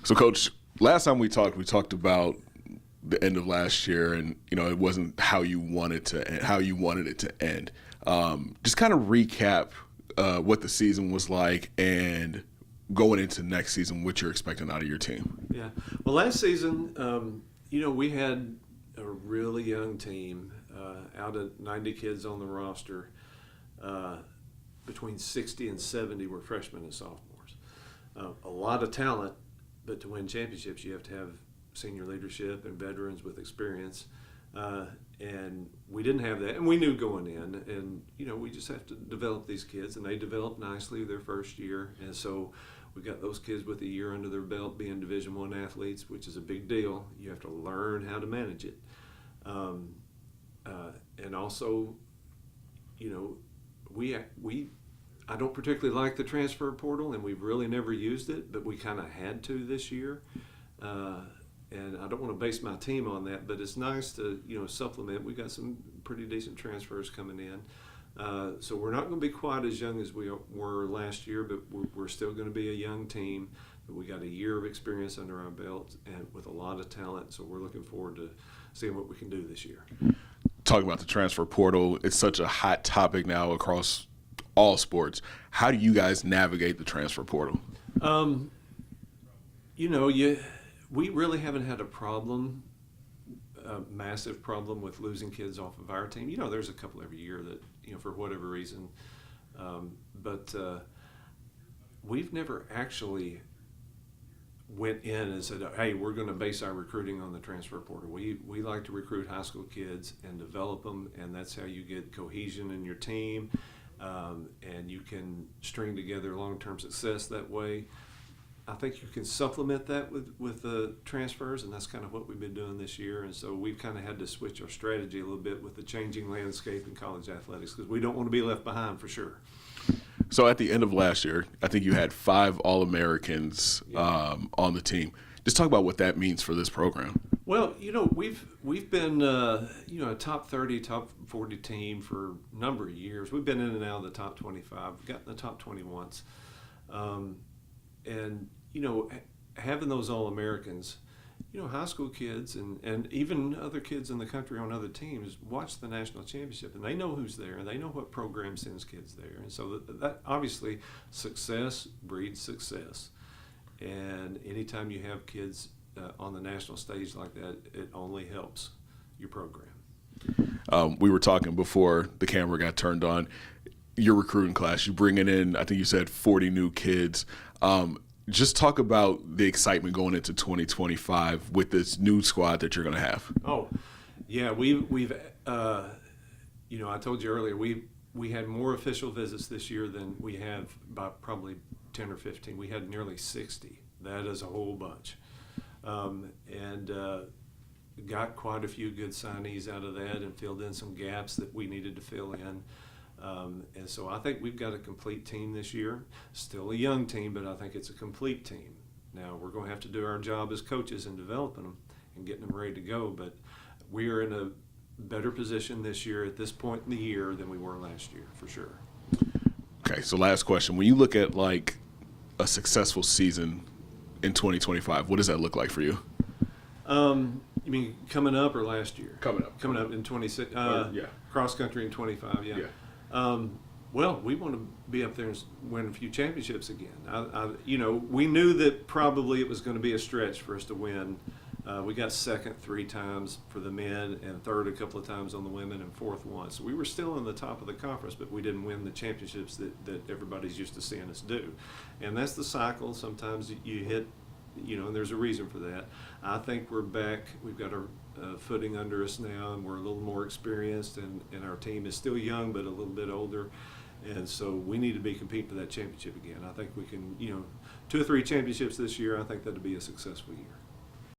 So, Coach, last time we talked about the end of last year, and it wasn't how you wanted it to end. Just kind of recap what the season was like, and going into next season, what you're expecting out of your team. Yeah. Well, last season, we had a really young team, out of 90 kids on the roster. Between 60 and 70 were freshmen and sophomores. A lot of talent, but to win championships, you have to have senior leadership and veterans with experience. And we didn't have that, and we knew going in. And we just have to develop these kids, and they developed nicely their first year. And so we got those kids with a year under their belt being Division I athletes, which is a big deal. You have to learn how to manage it. And also, I don't particularly like the transfer portal, and we've really never used it, but we kind of had to this year. And I don't want to base my team on that, but it's nice to supplement. We got some pretty decent transfers coming in, so we're not going to be quite as young as we were last year, but we're still going to be a young team. But we got a year of experience under our belt and with a lot of talent, so we're looking forward to seeing what we can do this year. Talking about the transfer portal, it's such a hot topic now across all sports. How do you guys navigate the transfer portal? We really haven't had a massive problem with losing kids off of our team. There's a couple every year that, for whatever reason, but we've never actually went in and said, hey, we're going to base our recruiting on the transfer portal. We like to recruit high school kids and develop them, and that's how you get cohesion in your team, and you can string together long-term success that way. I think you can supplement that with the transfers, and that's kind of what we've been doing this year. And so we've kind of had to switch our strategy a little bit with the changing landscape in college athletics, because we don't want to be left behind for sure. So at the end of last year, I think you had 5 All-Americans on the team. Just talk about what that means for this program. Well, we've been a top 30, top 40 team for a number of years. We've been in and out of the top 25. We've gotten the top 20 once. And having those All-Americans, high school kids and even other kids in the country on other teams watch the national championship, and they know who's there, and they know what program sends kids there. And so that obviously, success breeds success. And anytime you have kids on the national stage like that, it only helps your program. We were talking before the camera got turned on. Your recruiting class, you bringing in, I think you said 40 new kids. Just talk about the excitement going into 2025 with this new squad that you're going to have. Oh, yeah, we've I told you earlier, we had more official visits this year than we have by probably 10 or 15. We had nearly 60. That is a whole bunch. And got quite a few good signees out of that and filled in some gaps that we needed to fill in. And so I think we've got a complete team this year. Still a young team, but I think it's a complete team. Now, we're going to have to do our job as coaches in developing them and getting them ready to go, but we are in a better position this year at this point in the year than we were last year, for sure. Okay, so last question. When you look at like a successful season in 2025, what does that look like for you? You mean coming up or last year? Coming up. Coming up in 26. Yeah. Cross country in 25. Yeah. Well, we want to be up there and win a few championships again. We knew that probably it was going to be a stretch for us to win. We got second 3 times for the men and third a couple of times on the women and fourth once. So we were still in the top of the conference, but we didn't win the championships that everybody's used to seeing us do. And that's the cycle. Sometimes you hit, and there's a reason for that. I think we're back. We've got our footing under us now, and we're a little more experienced, and our team is still young but a little bit older. And so we need to be competing for that championship again. I think we can, 2 or 3 championships this year. I think that'll be a successful year.